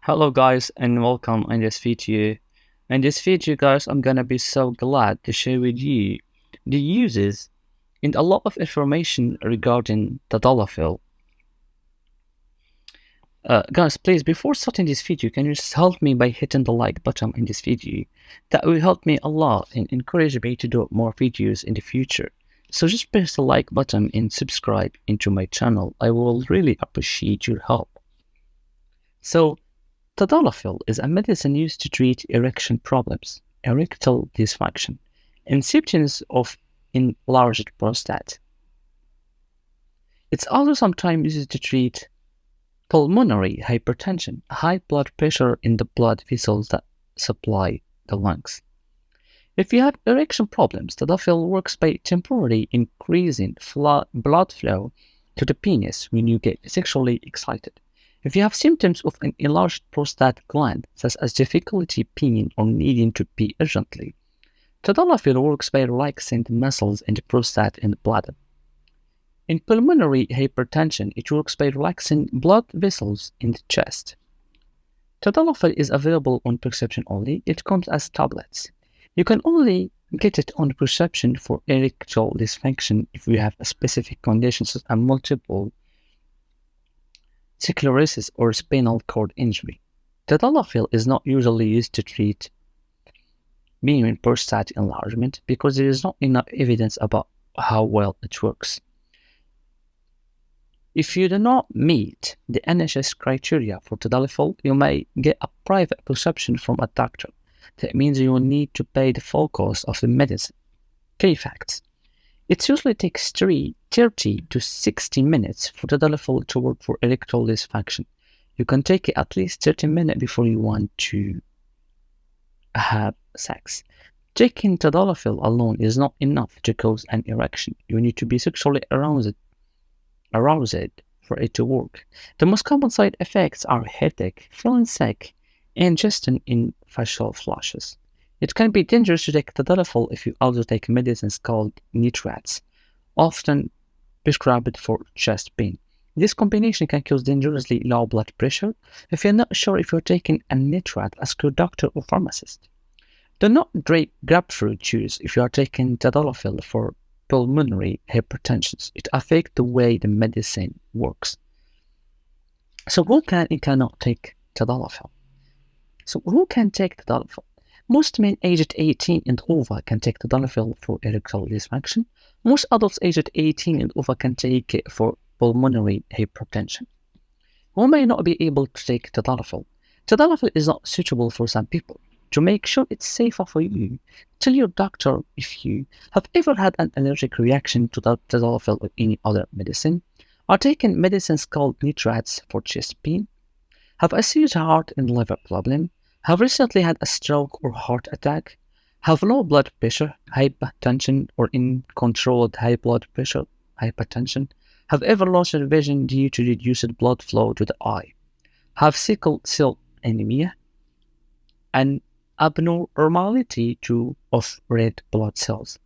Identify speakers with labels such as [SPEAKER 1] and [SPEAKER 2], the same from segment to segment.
[SPEAKER 1] Hello guys and welcome in this video. In this video guys, I'm gonna be so glad to share with you the uses and a lot of information regarding Tadalafil. Guys, please before starting this video, can you just help me by hitting the like button in this video? That will help me a lot and encourage me to do more videos in the future. So just press the like button and subscribe into my channel. I will really appreciate your help. So Tadalafil is a medicine used to treat erection problems, erectile dysfunction, and symptoms of enlarged prostate. It's also sometimes used to treat pulmonary hypertension, high blood pressure in the blood vessels that supply the lungs. If you have erection problems, Tadalafil works by temporarily increasing blood flow to the penis when you get sexually excited. If you have symptoms of an enlarged prostate gland, such as difficulty peeing or needing to pee urgently, Tadalafil works by relaxing the muscles in the prostate and the bladder. In pulmonary hypertension, it works by relaxing blood vessels in the chest. Tadalafil is available on prescription only. It comes as tablets. You can only get it on prescription for erectile dysfunction if you have a specific condition such as multiple sclerosis or spinal cord injury. Tadalafil is not usually used to treat benign prostate enlargement because there is not enough evidence about how well it works. If you do not meet the NHS criteria for Tadalafil, you may get a private prescription from a doctor. That means you will need to pay the full cost of the medicine. Key facts. It usually takes 30 to 60 minutes for Tadalafil to work for erectile dysfunction. You can take it at least 30 minutes before you want to have sex. Taking Tadalafil alone is not enough to cause an erection. You need to be sexually aroused for it to work. The most common side effects are headache, feeling sick, and ingestion in facial flushes. It can be dangerous to take Tadalafil if you also take medicines called nitrates, often prescribed for chest pain. This combination can cause dangerously low blood pressure. If you're not sure if you're taking a nitrate, ask your doctor or pharmacist. Do not drink grapefruit juice if you are taking Tadalafil for pulmonary hypertension. It affects the way the medicine works. So who can and cannot take Tadalafil? So who can take Tadalafil? Most men aged 18 and over can take Tadalafil for erectile dysfunction. Most adults aged 18 and over can take it for pulmonary hypertension. Who may not be able to take Tadalafil? Tadalafil is not suitable for some people. To make sure it's safer for you, tell your doctor if you have ever had an allergic reaction to Tadalafil or any other medicine, are taking medicines called nitrates for chest pain, have a serious heart and liver problem, have recently had a stroke or heart attack, have low blood pressure, hypertension, or uncontrolled high blood pressure, hypertension, have ever lost your vision due to reduced blood flow to the eye, have sickle cell anemia, an abnormality of red blood cells,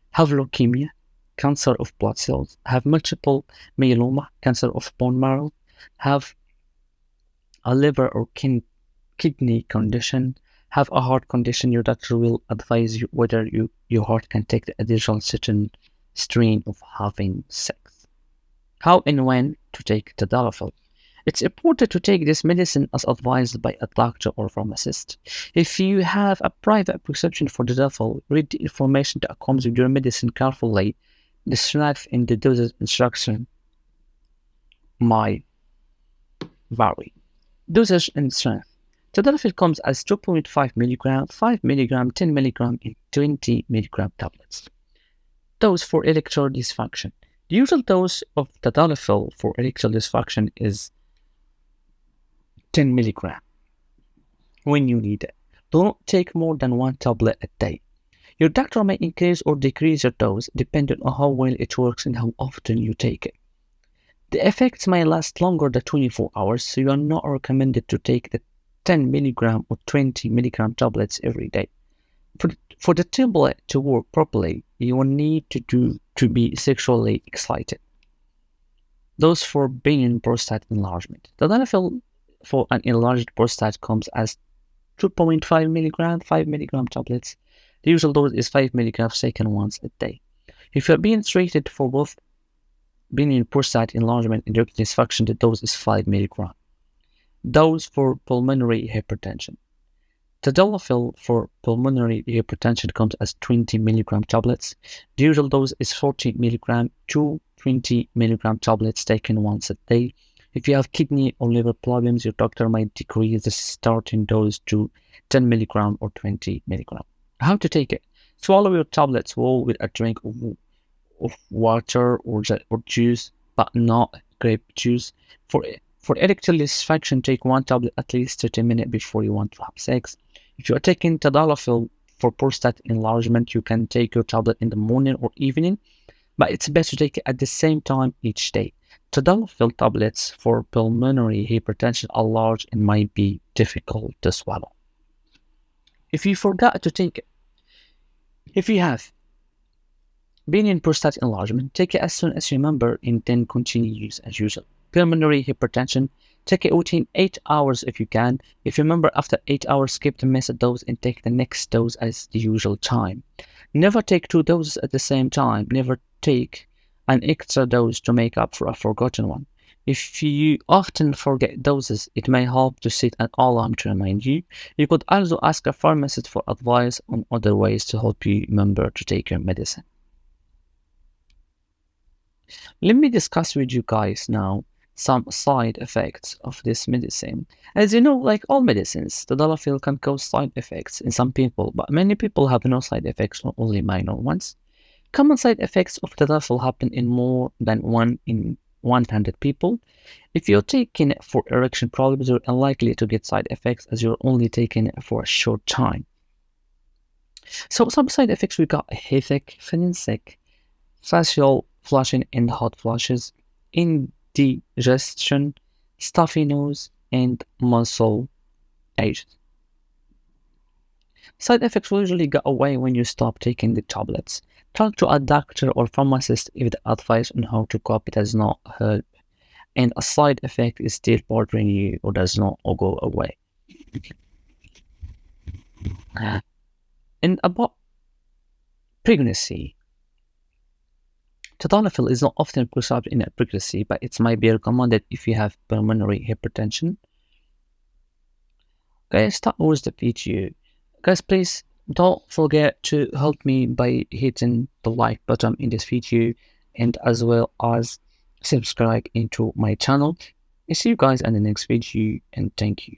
[SPEAKER 1] have leukemia, cancer of blood cells, have multiple myeloma, cancer of bone marrow, have a liver or kidney condition, have a heart condition. Your doctor will advise you whether your heart can take the additional certain strain of having sex. How and when to take Tadalafil? It's important to take this medicine as advised by a doctor or pharmacist. If you have a private prescription for Tadalafil, read the information that comes with your medicine carefully. The strength in the dosage instruction might vary. Dosage and strength. Tadalafil comes as 2.5 mg, 5 mg, 10 mg, and 20 mg tablets. Dose for erectile dysfunction. The usual dose of Tadalafil for erectile dysfunction is 10 mg when you need it. Do not take more than one tablet a day. Your doctor may increase or decrease your dose depending on how well it works and how often you take it. The effects may last longer than 24 hours, so you are not recommended to take the 10 mg or 20 mg tablets every day. For the tablet to work properly, you will need to be sexually excited. Those for benign prostate enlargement. Tadalafil for an enlarged prostate comes as 2.5 milligram, 5 milligram tablets. The usual dose is 5 milligrams taken once a day. If you're being treated for both benign prostate enlargement and erectile dysfunction, the dose is 5 milligram. Dose for pulmonary hypertension. Tadalafil for pulmonary hypertension comes as 20 milligram tablets. The usual dose is 40 milligram to 20 milligram tablets taken once a day. If you have kidney or liver problems, your doctor might decrease the starting dose to 10 milligram or 20 milligram. How to take it? Swallow your tablets whole with a drink of water or juice, but not grape juice. For erectile dysfunction, take one tablet at least 30 minutes before you want to have sex. If you are taking Tadalafil for prostate enlargement, you can take your tablet in the morning or evening, but it's best to take it at the same time each day. Tadalafil tablets for pulmonary hypertension are large and might be difficult to swallow. If you forgot to take it, if you have benign prostate enlargement, take it as soon as you remember and then continue use as usual. Pulmonary hypertension, take it within 8 hours if you can. If you remember after 8 hours, skip the missed dose and take the next dose as the usual time. Never take 2 doses at the same time. Never take an extra dose to make up for a forgotten one. If you often forget doses, it may help to set an alarm to remind you. You could also ask a pharmacist for advice on other ways to help you remember to take your medicine. Let me discuss with you guys now some side effects of this medicine. As you know, like all medicines, Tadalafil can cause side effects in some people, but many people have no side effects or only minor ones. Common side effects of Tadalafil happen in more than 1 in 100 people. If you're taking it for erection problems, you're unlikely to get side effects as you're only taking it for a short time. So some side effects we got headache, feeling sick, facial flushing and hot flushes, indigestion, stuffy nose, and muscle aches. Side effects will usually go away when you stop taking the tablets. Talk to a doctor or pharmacist if the advice on how to cope does not help and a side effect is still bothering you or does not go away. And about pregnancy, Tadalafil is not often prescribed in a pregnancy, but it might be recommended if you have pulmonary hypertension. Guys, start with the video. Guys, please don't forget to help me by hitting the like button in this video and as well as subscribe into my channel. I see you guys in the next video and thank you.